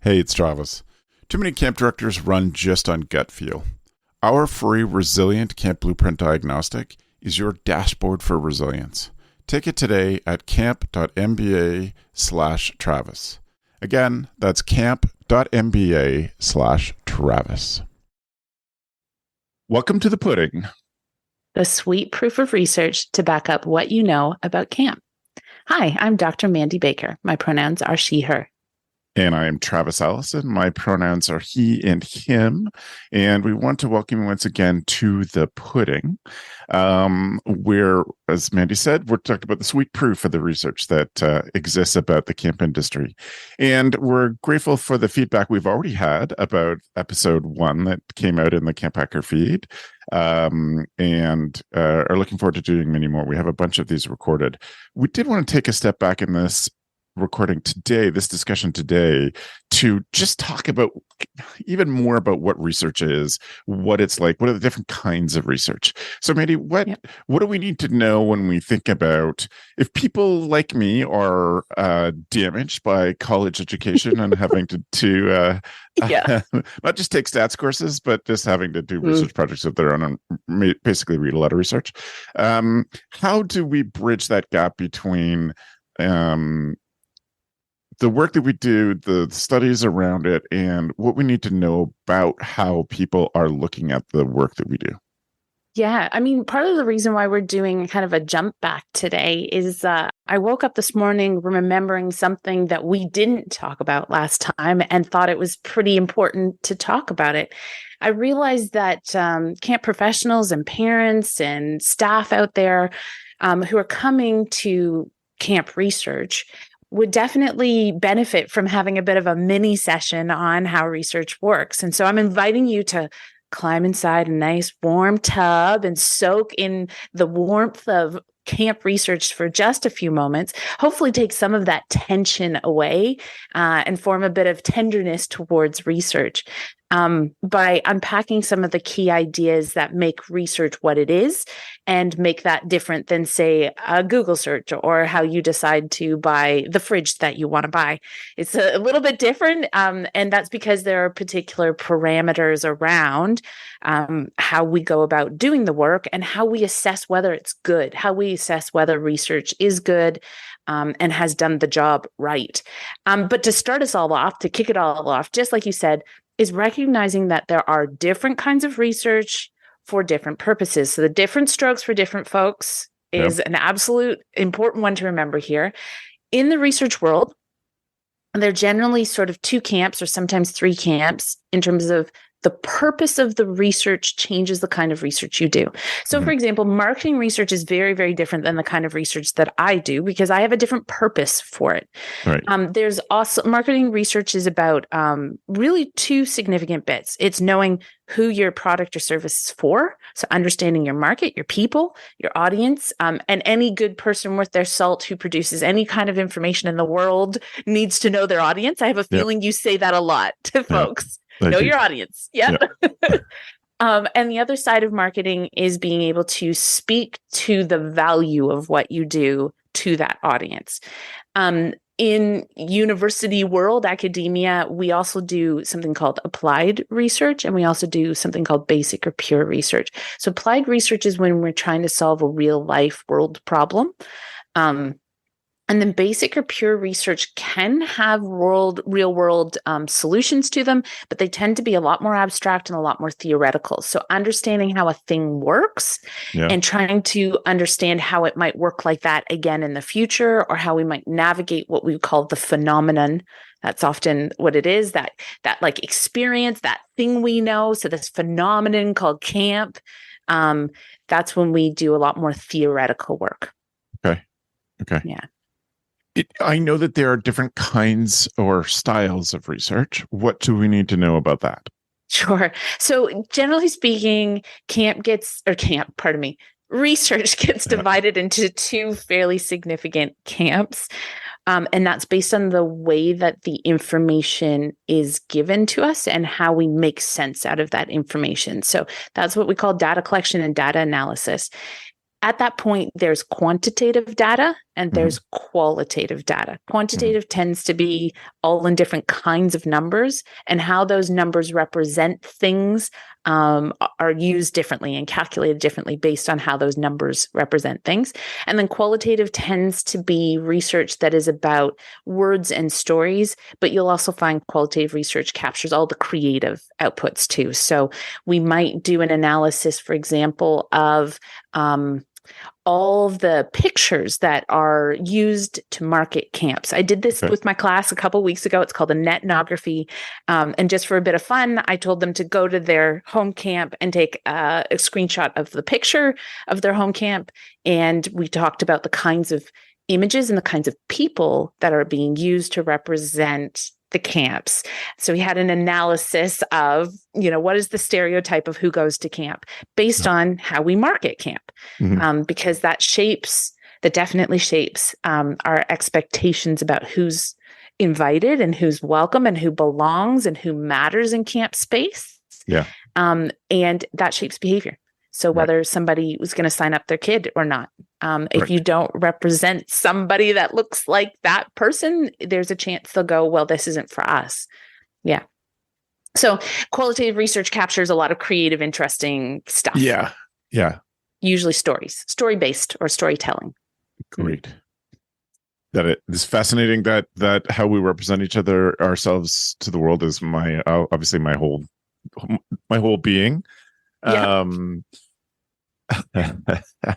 Hey, it's Travis. Too many camp directors run just on gut feel. Our free Resilient Camp Blueprint Diagnostic is your dashboard for resilience. Take it today at camp.mba/Travis. Again, that's camp.mba/Travis. Welcome to the pudding. The sweet proof of research to back up what you know about camp. Hi, I'm Dr. Mandy Baker. My pronouns are she, her. And I am Travis Allison. My pronouns are he and him. And we want to welcome you once again to the pudding, where, as Mandy said, we're talking about the sweet proof of the research that exists about the camp industry. And we're grateful for the feedback we've already had about episode 1 that came out in the Camp Hacker feed. And are looking forward to doing many more. We have a bunch of these recorded. We did want to take a step back in this discussion today, to just talk about even more about what research is, what it's like, what are the different kinds of research. So Mandy, what do we need to know when we think about if people like me are damaged by college education and having to not just take stats courses, but just having to do research projects of their own and basically read a lot of research. How do we bridge that gap between the work that we do, the studies around it, and what we need to know about how people are looking at the work that we do? Yeah, I mean, part of the reason why we're doing kind of a jump back today is I woke up this morning remembering something that we didn't talk about last time and thought it was pretty important to talk about it. I realized that camp professionals and parents and staff out there who are coming to camp research would definitely benefit from having a bit of a mini session on how research works. And so I'm inviting you to climb inside a nice warm tub and soak in the warmth of camp research for just a few moments, hopefully take some of that tension away and form a bit of tenderness towards research. By unpacking some of the key ideas that make research what it is and make that different than, say, a Google search or how you decide to buy the fridge that you want to buy. It's a little bit different, and that's because there are particular parameters around how we go about doing the work and how we assess whether it's good, how we assess whether research is good and has done the job right. But to start us all off, to kick it all off, just like you said, is recognizing that there are different kinds of research for different purposes. So the different strokes for different folks is an absolute important one to remember here. In the research world, there are generally sort of 2 camps or sometimes 3 camps in terms of the purpose of the research changes the kind of research you do. So, for example, marketing research is very, very different than the kind of research that I do because I have a different purpose for it. Right. There's also marketing research is about really 2 significant bits. It's knowing who your product or service is for. So understanding your market, your people, your audience, and any good person worth their salt who produces any kind of information in the world needs to know their audience. I have a feeling you say that a lot to folks. Know your audience. Yep. And the other side of marketing is being able to speak to the value of what you do to that audience. In university world, academia, we also do something called applied research, and we also do something called basic or pure research. So applied research is when we're trying to solve a real life world problem. And then basic or pure research can have real world solutions to them, but they tend to be a lot more abstract and a lot more theoretical. So understanding how a thing works and trying to understand how it might work like that again in the future, or how we might navigate what we call the phenomenon. That's often what it is, that like experience, that thing we know. So this phenomenon called camp, that's when we do a lot more theoretical work. Okay. Yeah. I know that there are different kinds or styles of research. What do we need to know about that? Sure. So generally speaking, research gets divided into 2 fairly significant camps. And that's based on the way that the information is given to us and how we make sense out of that information. So that's what we call data collection and data analysis. At that point, there's quantitative data and there's qualitative data. Quantitative tends to be all in different kinds of numbers, and how those numbers represent things are used differently and calculated differently based on how those numbers represent things. And then qualitative tends to be research that is about words and stories, but you'll also find qualitative research captures all the creative outputs too. So we might do an analysis, for example, of all of the pictures that are used to market camps. I did this with my class a couple of weeks ago. It's called a netnography. And just for a bit of fun, I told them to go to their home camp and take a screenshot of the picture of their home camp. And we talked about the kinds of images and the kinds of people that are being used to represent the camps. So we had an analysis of, what is the stereotype of who goes to camp based on how we market camp, because that definitely shapes our expectations about who's invited and who's welcome and who belongs and who matters in camp space. Yeah. And that shapes behavior. So whether somebody was going to sign up their kid or not, if you don't represent somebody that looks like that person, there's a chance they'll go, well, this isn't for us. Yeah. So qualitative research captures a lot of creative, interesting stuff. Yeah. Yeah. Usually story-based or storytelling. Great. That it is fascinating that how we represent each other, ourselves to the world is obviously my whole being. Yeah.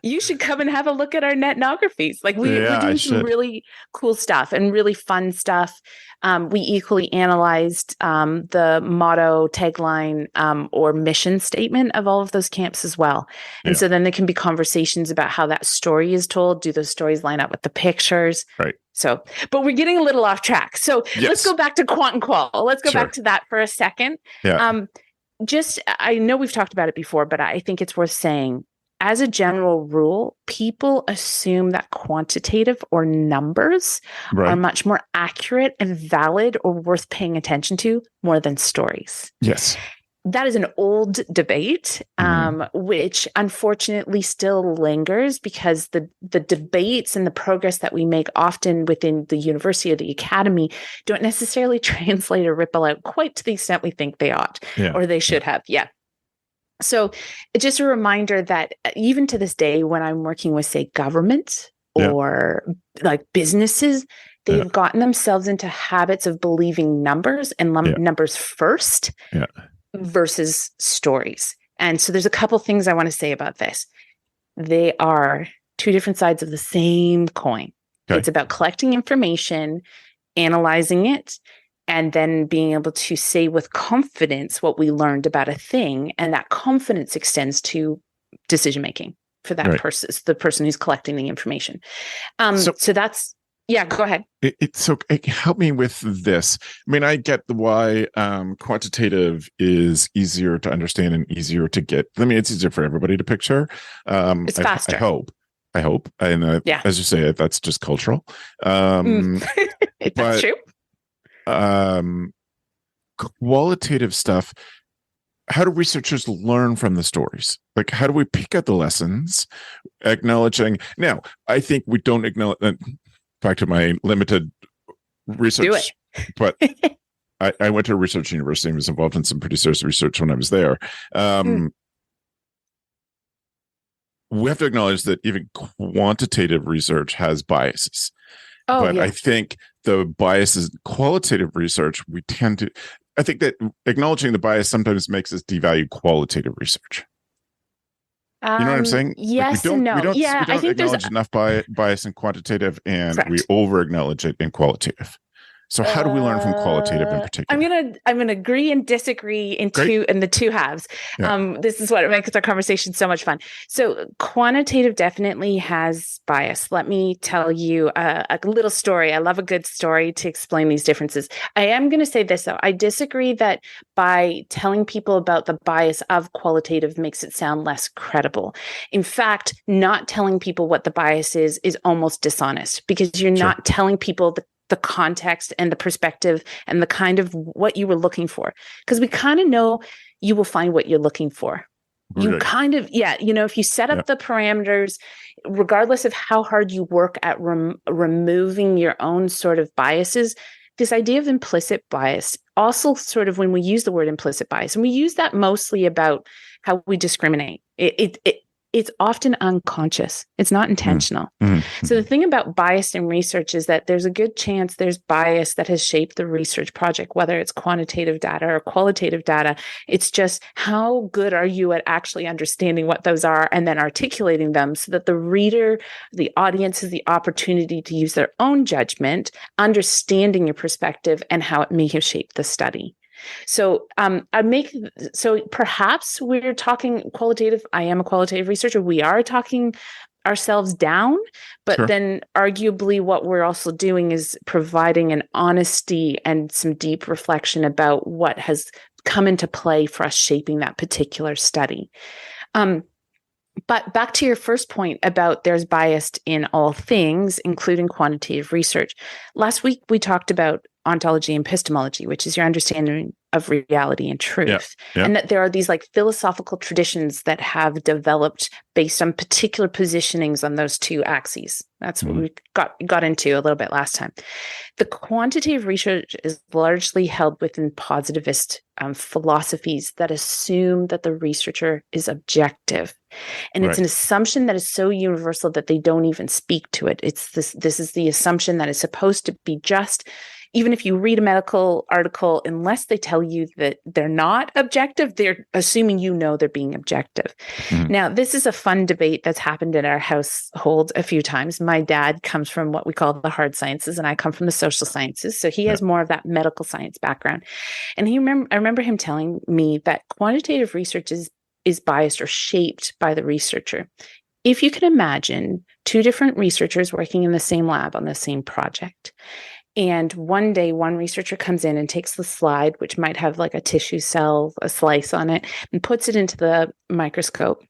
You should come and have a look at our netnographies. Like we're doing some really cool stuff and really fun stuff. We equally analyzed the motto, tagline, or mission statement of all of those camps as well. And so then there can be conversations about how that story is told. Do those stories line up with the pictures? Right. So, but we're getting a little off track. So let's go back to quant and qual. Let's go back to that for a second. Yeah. I know we've talked about it before, but I think it's worth saying, as a general rule, people assume that quantitative or numbers are much more accurate and valid or worth paying attention to more than stories. Yes. That is an old debate, which unfortunately still lingers because the debates and the progress that we make often within the university or the academy don't necessarily translate or ripple out quite to the extent we think they ought or they should have. Yeah. So just a reminder that even to this day, when I'm working with, say, government or like businesses, they've gotten themselves into habits of believing numbers and numbers first. Yeah. Versus stories. And so there's a couple things I want to say about this. They are two different sides of the same coin. Okay. It's about collecting information, analyzing it, and then being able to say with confidence what we learned about a thing. And that confidence extends to decision-making for that person, the person who's collecting the information. So that's, go ahead. So help me with this. I mean, I get why quantitative is easier to understand and easier to get. I mean, it's easier for everybody to picture. It's faster. I hope. And as you say, that's just cultural. That's true. Qualitative stuff. How do researchers learn from the stories? Like, how do we pick out the lessons? Acknowledging. Now, I think we don't acknowledge. Back to my limited research, but I went to a research university and was involved in some pretty serious research when I was there. We have to acknowledge that even quantitative research has biases. I think the biases, qualitative research, I think that acknowledging the bias sometimes makes us devalue qualitative research. You know what I'm saying? Yes and no. We don't acknowledge enough bias in quantitative, and we over acknowledge it in qualitative. So how do we learn from qualitative in particular? I'm gonna agree and disagree in the two halves. Yeah. This is what makes our conversation so much fun. So quantitative definitely has bias. Let me tell you a little story. I love a good story to explain these differences. I am going to say this though. I disagree that by telling people about the bias of qualitative makes it sound less credible. In fact, not telling people what the bias is almost dishonest because you're not telling people the context and the perspective and the kind of what you were looking for. Because we kind of know you will find what you're looking for. You Right. kind of, if you set up the parameters, regardless of how hard you work at removing your own sort of biases, this idea of implicit bias also sort of, when we use the word implicit bias, and we use that mostly about how we discriminate, it's often unconscious. It's not intentional. Mm-hmm. So the thing about bias in research is that there's a good chance there's bias that has shaped the research project, whether it's quantitative data or qualitative data. It's just, how good are you at actually understanding what those are and then articulating them so that the reader, the audience, has the opportunity to use their own judgment, understanding your perspective and how it may have shaped the study. So perhaps we're talking qualitative. I am a qualitative researcher. We are talking ourselves down, but then arguably what we're also doing is providing an honesty and some deep reflection about what has come into play for us shaping that particular study. But back to your first point about there's bias in all things, including quantitative research. Last week, we talked about ontology and epistemology, which is your understanding of reality and truth. And that there are these like philosophical traditions that have developed based on particular positionings on those two axes. That's what we got into a little bit last time. The quantitative research is largely held within positivist philosophies that assume that the researcher is objective. And it's an assumption that is so universal that they don't even speak to it. This is the assumption that is supposed to be just, even if you read a medical article, unless they tell you that they're not objective, they're assuming they're being objective. Now, this is a fun debate that's happened in our household a few times. My dad comes from what we call the hard sciences, and I come from the social sciences. So he has more of that medical science background. And I remember him telling me that quantitative research is biased or shaped by the researcher. If you can imagine two different researchers working in the same lab on the same project, and one day, one researcher comes in and takes the slide, which might have like a tissue cell, a slice on it, and puts it into the microscope.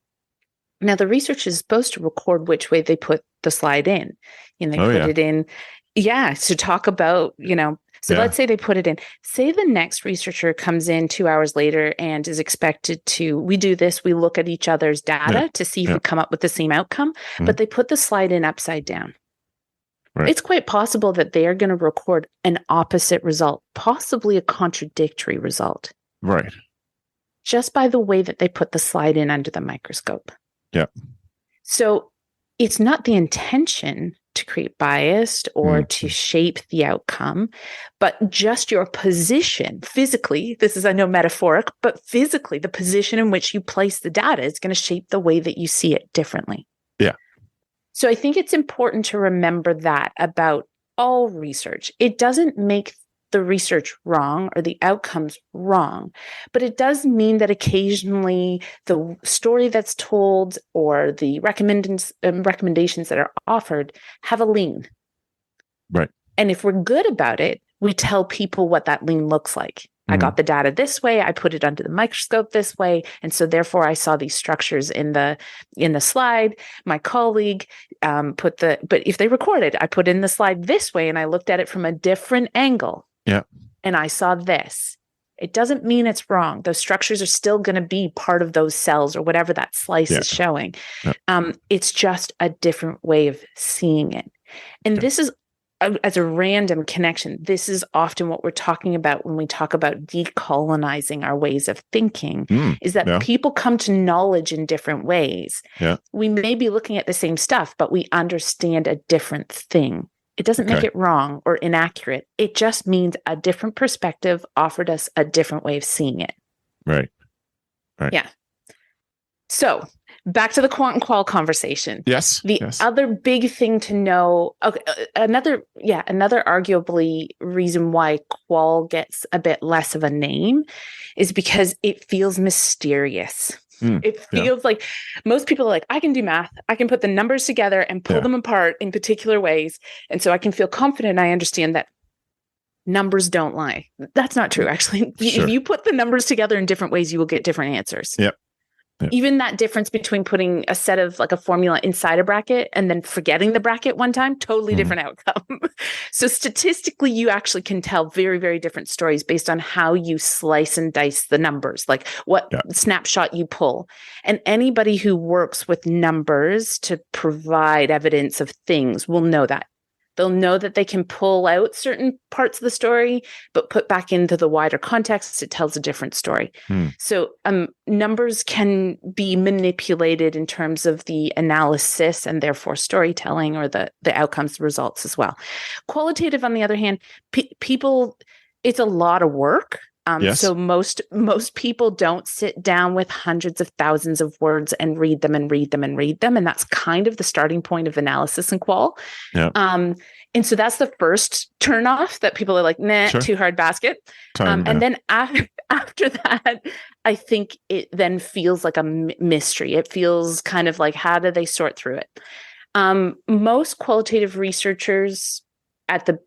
Now, the researcher is supposed to record which way they put the slide in. And they put it in, to talk about, So let's say they put it in. Say the next researcher comes in 2 hours later and is expected to, we do this, we look at each other's data to see if we come up with the same outcome, but they put the slide in upside down. It's quite possible that they are going to record an opposite result, possibly a contradictory result. Just by the way that they put the slide in under the microscope. So it's not the intention to create bias or to shape the outcome, but just your position physically. This is, I know, metaphoric, but physically, the position in which you place the data is going to shape the way that you see it differently. So I think it's important to remember that about all research. It doesn't make the research wrong or the outcomes wrong, but it does mean that occasionally the story that's told or the recommendations that are offered have a lean. And if we're good about it, we tell people what that lean looks like. I got the data this way. I put it under the microscope this way. And so therefore I saw these structures in the slide. My colleague but if they recorded, I put in the slide this way and I looked at it from a different angle. And I saw this. It doesn't mean it's wrong. Those structures are still going to be part of those cells or whatever that slice is showing. It's just a different way of seeing it. And this is, as a random connection, this is often what we're talking about when we talk about decolonizing our ways of thinking, is that people come to knowledge in different ways. We may be looking at the same stuff, but we understand a different thing. It doesn't make it wrong or inaccurate. It just means a different perspective offered us a different way of seeing it. Yeah. So back to the quant and qual conversation. The other big thing to know, another arguably reason why qual gets a bit less of a name is because it feels mysterious. It feels like most people are like, I can do math. I can put the numbers together and pull them apart in particular ways. And so I can feel confident I understand that numbers don't lie. That's not true, actually. If you put the numbers together in different ways, you will get different answers. Yeah. Even that difference between putting a set of like a formula inside a bracket and then forgetting the bracket one time, totally different outcome. So statistically, you actually can tell very, very different stories based on how you slice and dice the numbers, like what snapshot you pull. And anybody who works with numbers to provide evidence of things will know that. They'll know that they can pull out certain parts of the story, but put back into the wider context, it tells a different story. So numbers can be manipulated in terms of the analysis and therefore storytelling, or the outcomes, the results as well. Qualitative, on the other hand, people, it's a lot of work. So most people don't sit down with hundreds of thousands of words and read them. And that's kind of the starting point of analysis and qual. And so that's the first turnoff that people are like, nah, too hard basket. And then after that, I think it then feels like a mystery. It feels kind of like, how do they sort through it? Most qualitative researchers at the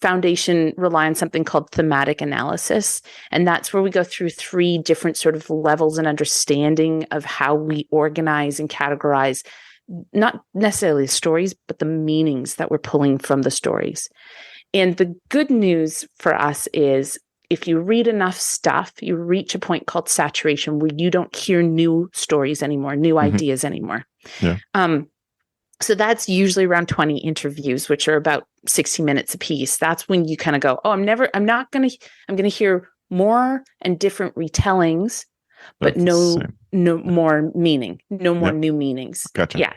foundation rely on something called thematic analysis. And that's where we go through 3 different sort of levels and understanding of how we organize and categorize, not necessarily the stories, but the meanings that we're pulling from the stories. And the good news for us is if you read enough stuff, you reach a point called saturation where you don't hear new stories anymore, new ideas anymore. So that's usually around 20 interviews, which are about 60 minutes a piece. That's when you kind of go, oh, I'm going to hear more and different retellings, but no more meaning, no more new meanings. Gotcha. Yeah.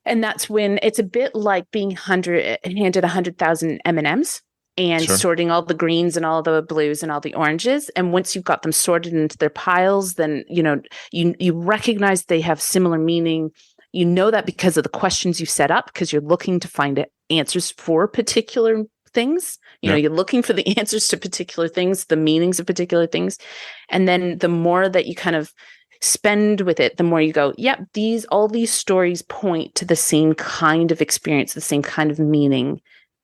And that's when it's a bit like being handed 100,000 M&Ms and sorting all the greens and all the blues and all the oranges. And once you've got them sorted into their piles, then, you recognize they have similar meaning. You know that because of the questions you set up, because you're looking to find answers for particular things. You're looking for the answers to particular things, the meanings of particular things. And then the more that you kind of spend with it, the more you go, yep, all these stories point to the same kind of experience, the same kind of meaning.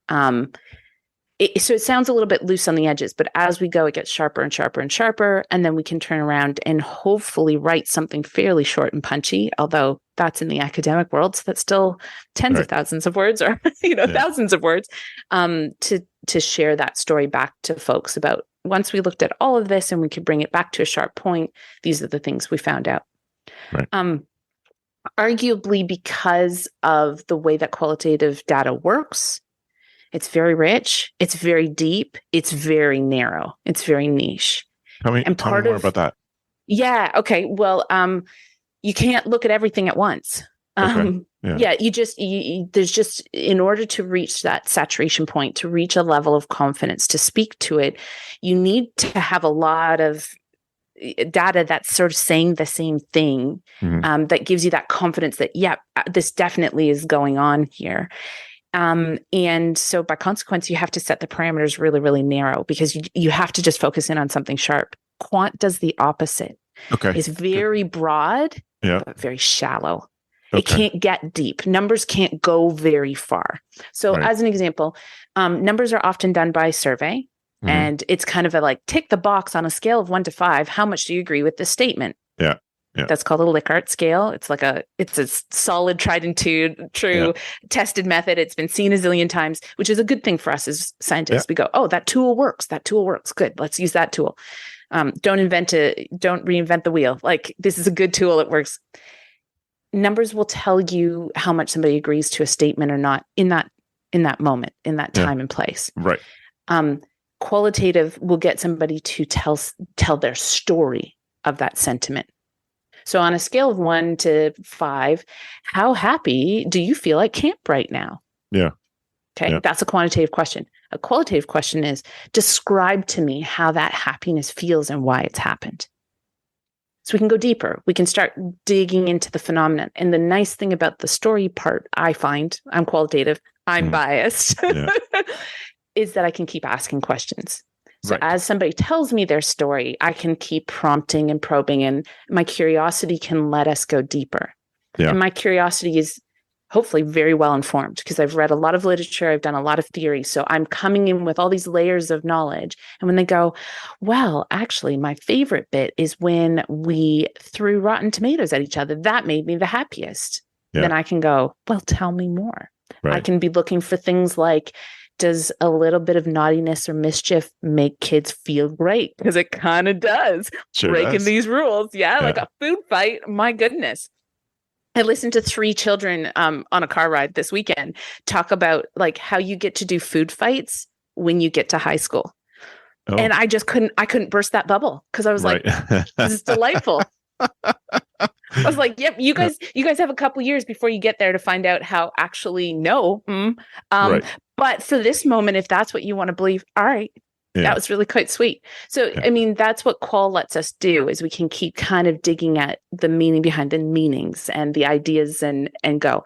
So it sounds a little bit loose on the edges, but as we go, it gets sharper and sharper and sharper. And then we can turn around and hopefully write something fairly short and punchy, although that's in the academic world. So that's still tens of thousands of words or, thousands of words to share that story back to folks about. Once we looked at all of this and we could bring it back to a sharp point, these are the things we found out. Arguably, because of the way that qualitative data works, it's very rich, it's very deep, it's very narrow, it's very niche. Tell me more about that. Yeah. Okay. Well, you can't look at everything at once. There's just, in order to reach that saturation point, to reach a level of confidence, to speak to it, you need to have a lot of data that's sort of saying the same thing, that gives you that confidence that, this definitely is going on here. And so by consequence, you have to set the parameters really, really narrow, because you have to just focus in on something sharp. Quant does the opposite. It's very broad, but very shallow. It can't get deep. Numbers can't go very far. So as an example, numbers are often done by survey, and it's kind of a tick the box on a scale of 1 to 5. How much do you agree with this statement? That's called a Likert scale. It's a solid, tried and true tested method. It's been seen a zillion times, which is a good thing for us as scientists. We go, oh, that tool works. Good. Let's use that tool. Don't reinvent the wheel. This is a good tool. It works. Numbers will tell you how much somebody agrees to a statement or not in that moment, in that time and place. Right. Qualitative will get somebody to tell their story of that sentiment. So on a scale of 1 to 5, how happy do you feel at camp right now? Okay. That's a quantitative question. A qualitative question is, describe to me how that happiness feels and why it's happened. So we can go deeper. We can start digging into the phenomenon. And the nice thing about the story part, I find, I'm qualitative, I'm biased, is that I can keep asking questions. So as somebody tells me their story, I can keep prompting and probing, and my curiosity can let us go deeper. And my curiosity is hopefully very well informed because I've read a lot of literature, I've done a lot of theory. So I'm coming in with all these layers of knowledge. And when they go, well, actually, my favorite bit is when we threw rotten tomatoes at each other. That made me the happiest. Yeah. Then I can go, well, tell me more. Right. I can be looking for things like, does a little bit of naughtiness or mischief make kids feel great? Because it kind of does. Sure breaking does. these rules. Yeah, like a food fight. My goodness. I listened to 3 children on a car ride this weekend talk about like how you get to do food fights when you get to high school. Oh. And I couldn't burst that bubble because I was like, this is delightful. I was like, yep, you guys have a couple years before you get there to find out how actually no. Right. But for this moment, if that's what you want to believe, all right. Yeah. That was really quite sweet. So, I mean, that's what qual lets us do is we can keep kind of digging at the meaning behind the meanings and the ideas and go.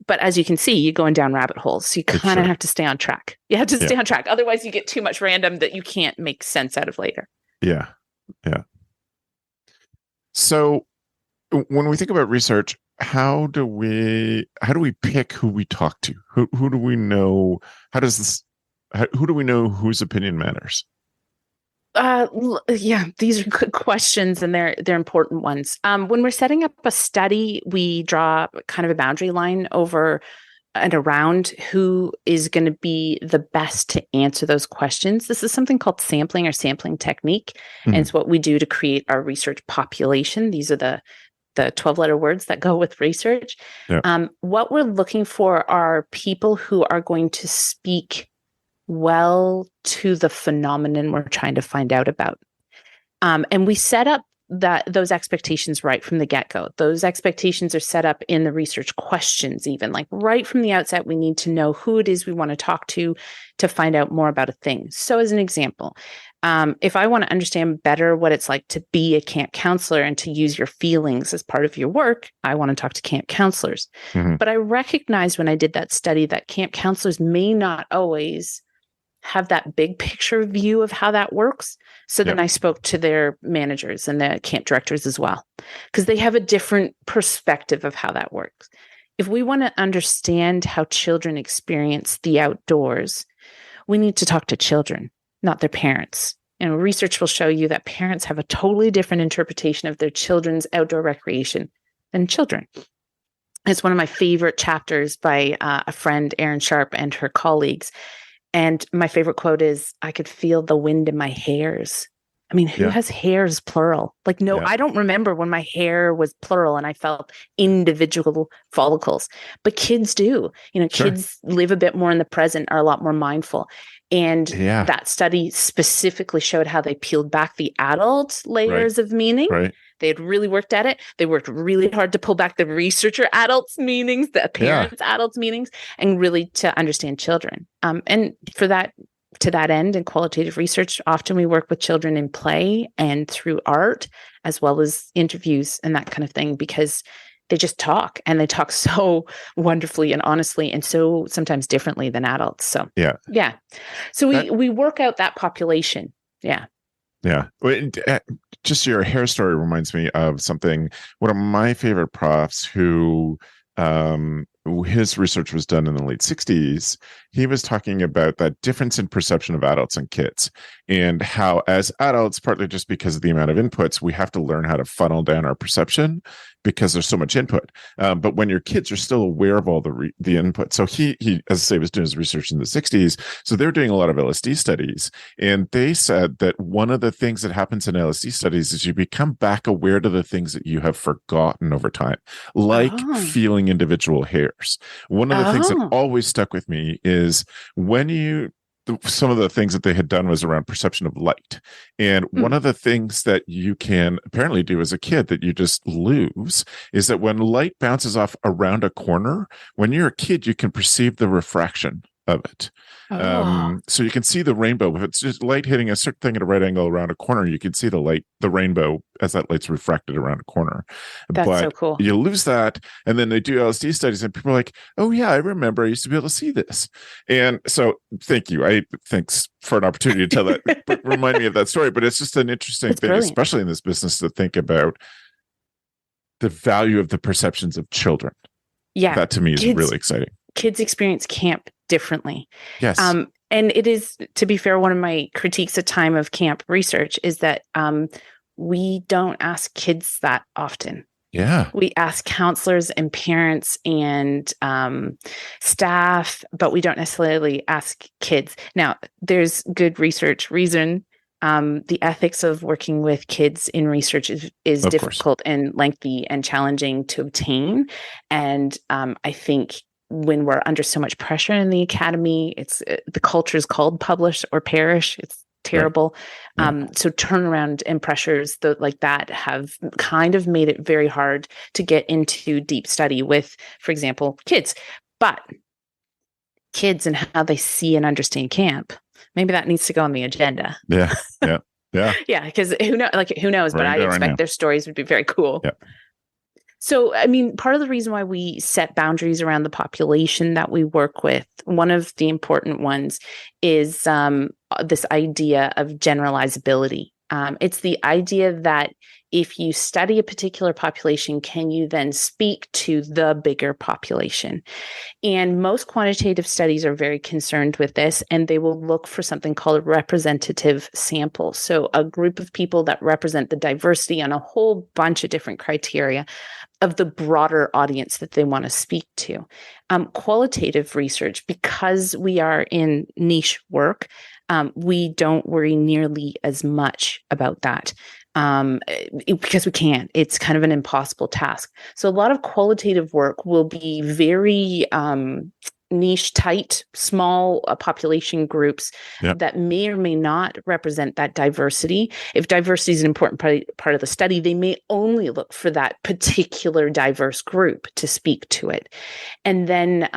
But as you can see, you're going down rabbit holes. So you kind of have to stay on track. You have to stay on track. Otherwise, you get too much random that you can't make sense out of later. Yeah. Yeah. So when we think about research, how do we pick who we talk to? Who do we know? Who do we know whose opinion matters? Yeah, these are good questions and they're important ones. When we're setting up a study, we draw kind of a boundary line over and around who is going to be the best to answer those questions. This is something called sampling or sampling technique. And it's what we do to create our research population. These are the 12-letter words that go with research. Yeah. What we're looking for are people who are going to speak well to the phenomenon we're trying to find out about. And we set up those expectations right from the get-go. Those expectations are set up in the research questions, even like right from the outset, we need to know who it is we want to talk to find out more about a thing. So as an example, if I want to understand better what it's like to be a camp counselor and to use your feelings as part of your work, I want to talk to camp counselors. Mm-hmm. But I recognized when I did that study that camp counselors may not always have that big picture view of how that works. So then I spoke to their managers and the camp directors as well, because they have a different perspective of how that works. If we want to understand how children experience the outdoors, we need to talk to children, not their parents. And research will show you that parents have a totally different interpretation of their children's outdoor recreation than children. It's one of my favorite chapters by a friend, Erin Sharp, and her colleagues. And my favorite quote is, I could feel the wind in my hairs. I mean, who has hairs plural? Like, no, I don't remember when my hair was plural and I felt individual follicles, but kids do. You know, kids live a bit more in the present, are a lot more mindful. And that study specifically showed how they peeled back the adult layers of meaning. Right. They had really worked at it. They worked really hard to pull back the researcher adults' meanings, the parents' adults' meanings, and really to understand children. And for that, to that end, in qualitative research, often we work with children in play and through art, as well as interviews and that kind of thing, because they just talk, and they talk so wonderfully and honestly, and so sometimes differently than adults. So so we work out that population. Yeah. Just your hair story reminds me of something. One of my favorite profs who his research was done in the late 60s. He was talking about that difference in perception of adults and kids, and how as adults, partly just because of the amount of inputs, we have to learn how to funnel down our perception because there's so much input. But when your kids are still aware of all the input. So he, as I say, was doing his research in the 60s. So they were doing a lot of LSD studies. And they said that one of the things that happens in LSD studies is you become back aware to the things that you have forgotten over time, like feeling individual hairs. One of the things that always stuck with me is some of the things that they had done was around perception of light. And one of the things that you can apparently do as a kid that you just lose is that when light bounces off around a corner, when you're a kid, you can perceive the refraction of it. So you can see the rainbow. If it's just light hitting a certain thing at a right angle around a corner, you can see the rainbow as that light's refracted around a corner. That's so cool. You lose that, and then they do LSD studies, and people are like, "Oh yeah, I remember. I used to be able to see this." And so, thank you. Thanks for an opportunity to tell that. But remind me of that story. But it's just an interesting thing, brilliant, especially in this business, to think about the value of the perceptions of children. Yeah. That to me is Kids really exciting. kids experience camp differently. Yes. And it is, to be fair, one of my critiques at time of camp research is that we don't ask kids that often. Yeah. We ask counselors and parents and staff, but we don't necessarily ask kids. Now, there's good research reason. The ethics of working with kids in research is difficult and lengthy and challenging to obtain. And I think when we're under so much pressure in the academy, it's the culture is called publish or perish. It's terrible. Right. Yeah. So turnaround and pressures like that have kind of made it very hard to get into deep study with, for example, kids. But kids and how they see and understand camp, maybe that needs to go on the agenda. Yeah. Yeah. Yeah. Yeah. Because who knows? But I expect their stories would be very cool. Yeah. So, I mean, part of the reason why we set boundaries around the population that we work with, one of the important ones is this idea of generalizability. It's the idea that if you study a particular population, can you then speak to the bigger population? And most quantitative studies are very concerned with this, and they will look for something called a representative sample. So a group of people that represent the diversity on a whole bunch of different criteria of the broader audience that they want to speak to. Qualitative research, because we are in niche work, we don't worry nearly as much about that because we can't. It's kind of an impossible task. So a lot of qualitative work will be very niche, tight, small population groups that may or may not represent that diversity. If diversity is an important part of the study, they may only look for that particular diverse group to speak to it. And then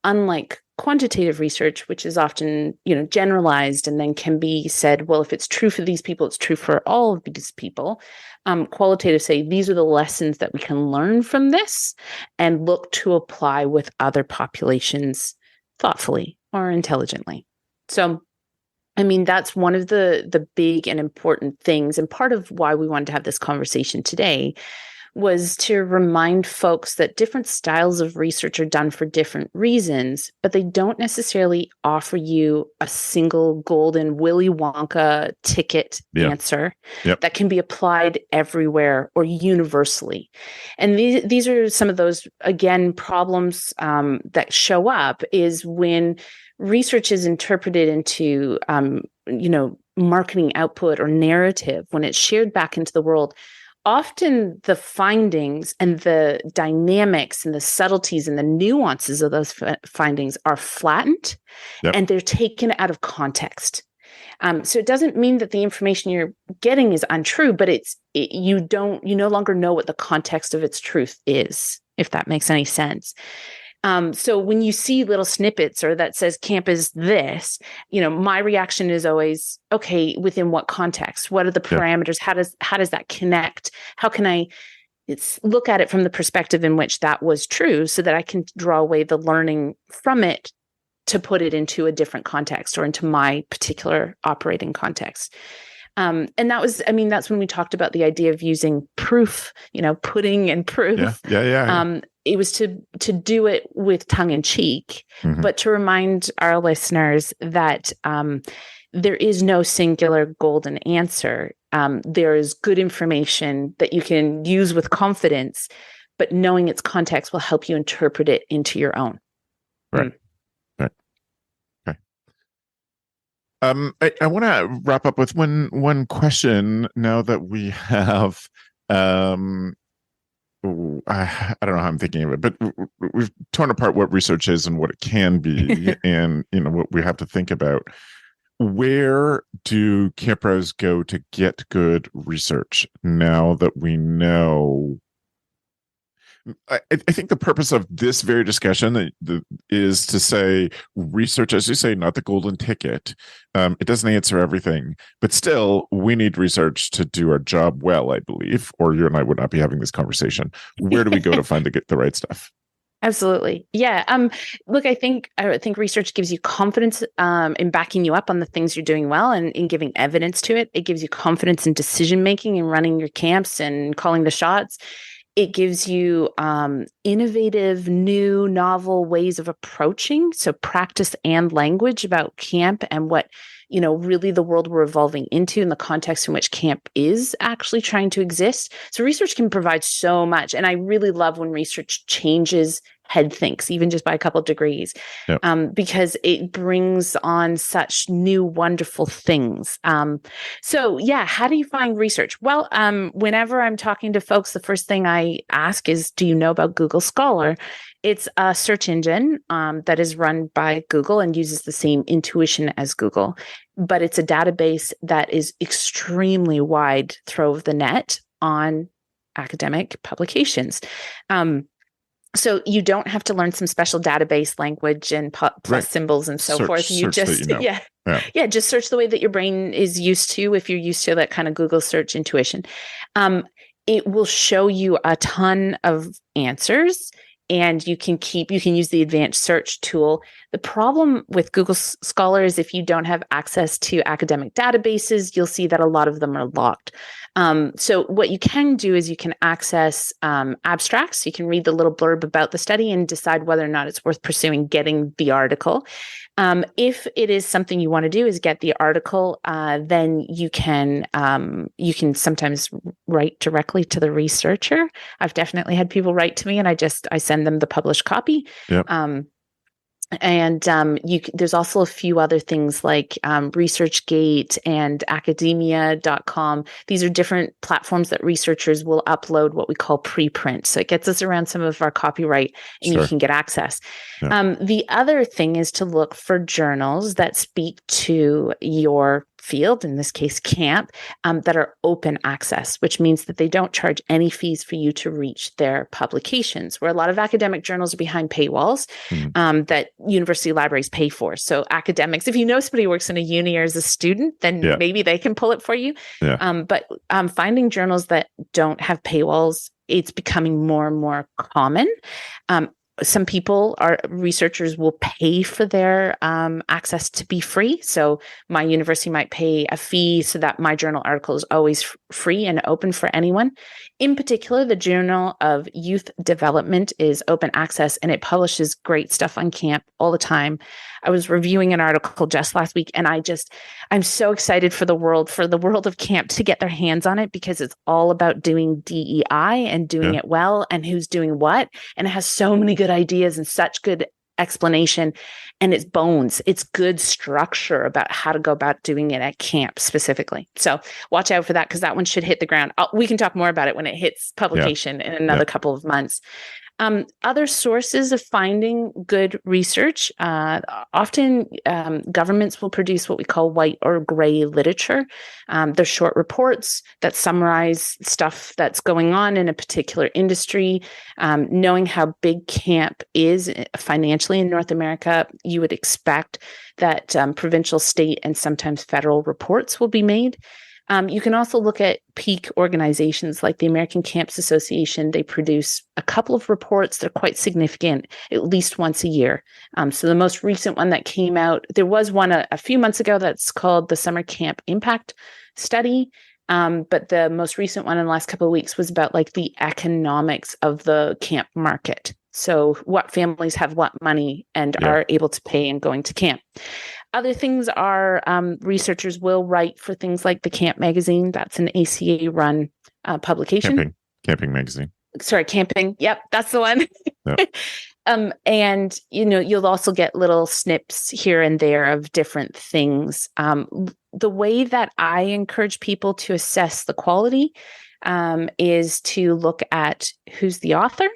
unlike quantitative research, which is often, generalized and then can be said, well, if it's true for these people, it's true for all of these people. Qualitative say these are the lessons that we can learn from this and look to apply with other populations thoughtfully or intelligently. So, I mean, that's one of the big and important things. And part of why we wanted to have this conversation today was to remind folks that different styles of research are done for different reasons, but they don't necessarily offer you a single golden Willy Wonka ticket answer that can be applied everywhere or universally. And these are some of those, again, problems that show up is when research is interpreted into, marketing output or narrative, when it's shared back into the world. Often the findings and the dynamics and the subtleties and the nuances of those findings are flattened and they're taken out of context. So it doesn't mean that the information you're getting is untrue, but you no longer know what the context of its truth is, if that makes any sense. So when you see little snippets or that says camp is this, my reaction is always, okay, within what context? What are the parameters? How does that connect? How can I look at it from the perspective in which that was true so that I can draw away the learning from it to put it into a different context or into my particular operating context. And that's when we talked about the idea of using proof, pudding and proof. It was to do it with tongue in cheek, but to remind our listeners that there is no singular golden answer. There is good information that you can use with confidence, but knowing its context will help you interpret it into your own. Right. Right. Okay. I want to wrap up with one question now that we have I don't know how I'm thinking of it, but we've torn apart what research is and what it can be, and what we have to think about. Where do campers go to get good research now that we know? I think the purpose of this very discussion is to say research, as you say, not the golden ticket. It doesn't answer everything, but still, we need research to do our job well, I believe, or you and I would not be having this conversation. Where do we go to find the right stuff? Absolutely. Yeah. Look, I think research gives you confidence in backing you up on the things you're doing well and in giving evidence to it. It gives you confidence in decision making and running your camps and calling the shots. It gives you innovative, new, novel ways of approaching. So practice and language about camp and what, really the world we're evolving into and the context in which camp is actually trying to exist. So research can provide so much. And I really love when research changes head thinks, even just by a couple of degrees, Yep. because it brings on such new, wonderful things. So yeah, how do you find research? Well, whenever I'm talking to folks, the first thing I ask is, do you know about Google Scholar? It's a search engine that is run by Google and uses the same intuition as Google, but it's a database that is extremely wide throw of the net on academic publications. So you don't have to learn some special database language and plus symbols and so forth. You search just, that yeah, just search the way that your brain is used to. If you're used to that kind of Google search intuition, it will show you a ton of answers, and you can use the advanced search tool. The problem with Google Scholar is if you don't have access to academic databases, you'll see that a lot of them are locked. So what you can do is you can access abstracts. You can read the little blurb about the study and decide whether or not it's worth pursuing getting the article. If it is something you want to do is get the article, then you can sometimes write directly to the researcher. I've definitely had people write to me, and I send them the published copy. Yep. And there's also a few other things like ResearchGate and academia.com. These are different platforms that researchers will upload what we call preprint. So it gets us around some of our copyright, and you can get access. Yeah. The other thing is to look for journals that speak to your field, in this case camp, that are open access, which means that they don't charge any fees for you to reach their publications, where a lot of academic journals are behind paywalls that university libraries pay for. So academics, if you know somebody who works in a uni or as a student, then maybe they can pull it for you. But finding journals that don't have paywalls, it's becoming more and more common. Some researchers will pay for their access to be free. So my university might pay a fee so that my journal article is always free and open for anyone. In particular, the Journal of Youth Development is open access, and it publishes great stuff on camp all the time. I was reviewing an article just last week, and I'm so excited for the world of camp to get their hands on it, because it's all about doing DEI and doing it well and who's doing what. And it has so many good ideas and such good explanation, and it's good structure about how to go about doing it at camp specifically. So watch out for that, because that one should hit the ground. We can talk more about it when it hits publication in another couple of months. Other sources of finding good research, often governments will produce what we call white or gray literature. They're short reports that summarize stuff that's going on in a particular industry. Knowing how big camp is financially in North America, you would expect that provincial, state, and sometimes federal reports will be made. You can also look at peak organizations like the American Camps Association. They produce a couple of reports. They're quite significant, at least once a year. So the most recent one that came out, there was one a few months ago that's called the Summer Camp Impact Study. But the most recent one in the last couple of weeks was about like the economics of the camp market. So what families have what money and are able to pay in going to camp. Other things are researchers will write for things like the Camp magazine. That's an ACA-run publication. Camping magazine. Sorry, camping. Yep, that's the one. Yep. And you'll also get little snips here and there of different things. The way that I encourage people to assess the quality is to look at who's the author.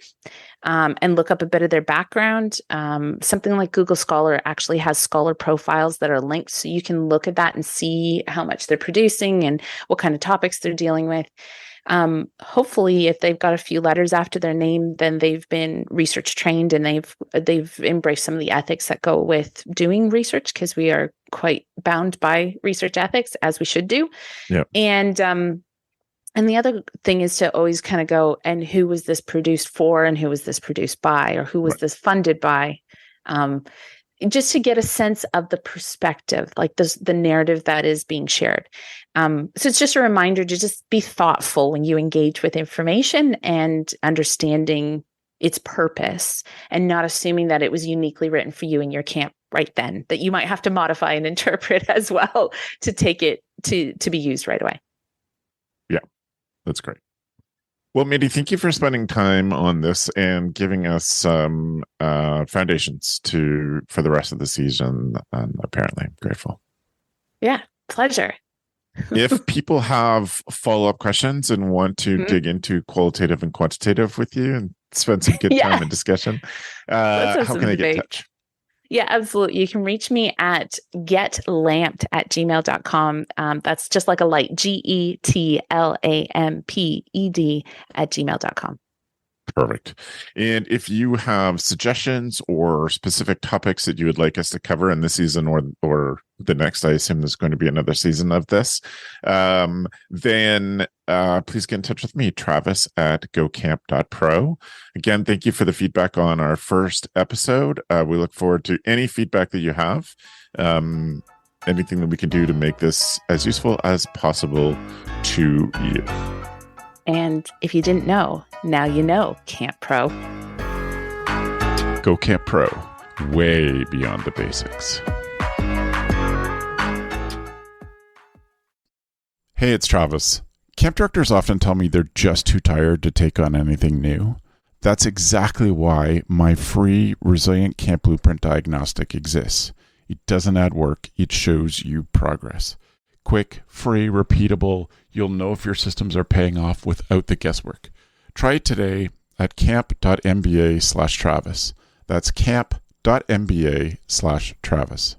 And look up a bit of their background. Something like Google Scholar actually has scholar profiles that are linked, so you can look at that and see how much they're producing and what kind of topics they're dealing with. Hopefully, if they've got a few letters after their name, then they've been research trained and they've embraced some of the ethics that go with doing research, because we are quite bound by research ethics, as we should do. Yeah. And the other thing is to always kind of go, and who was this produced for, and who was this produced by, or who was this funded by? just to get a sense of the perspective, like the narrative that is being shared. So it's just a reminder to just be thoughtful when you engage with information and understanding its purpose, and not assuming that it was uniquely written for you in your camp right then, that you might have to modify and interpret as well to take it to be used right away. Yeah, that's great. Well, Mandy, thank you for spending time on this and giving us some foundations for the rest of the season. And apparently, I'm grateful. Yeah, pleasure. If people have follow-up questions and want to dig into qualitative and quantitative with you and spend some good time in discussion, how can they get in touch? Yeah, absolutely. You can reach me at getlamped@gmail.com. That's just like a light, GETLAMPED @gmail.com. Perfect. And if you have suggestions or specific topics that you would like us to cover in this season or the next, I assume there's going to be another season of this, then please get in touch with me, Travis at gocamp.pro. Again, thank you for the feedback on our first episode. We look forward to any feedback that you have, anything that we can do to make this as useful as possible to you. And if you didn't know, now you know, Camp Pro. Go Camp Pro, way beyond the basics. Hey, it's Travis. Camp directors often tell me they're just too tired to take on anything new. That's exactly why my free Resilient Camp Blueprint Diagnostic exists. It doesn't add work, it shows you progress. Quick, free, repeatable. You'll know if your systems are paying off without the guesswork. Try it today at camp.mba/Travis. That's camp.mba/Travis.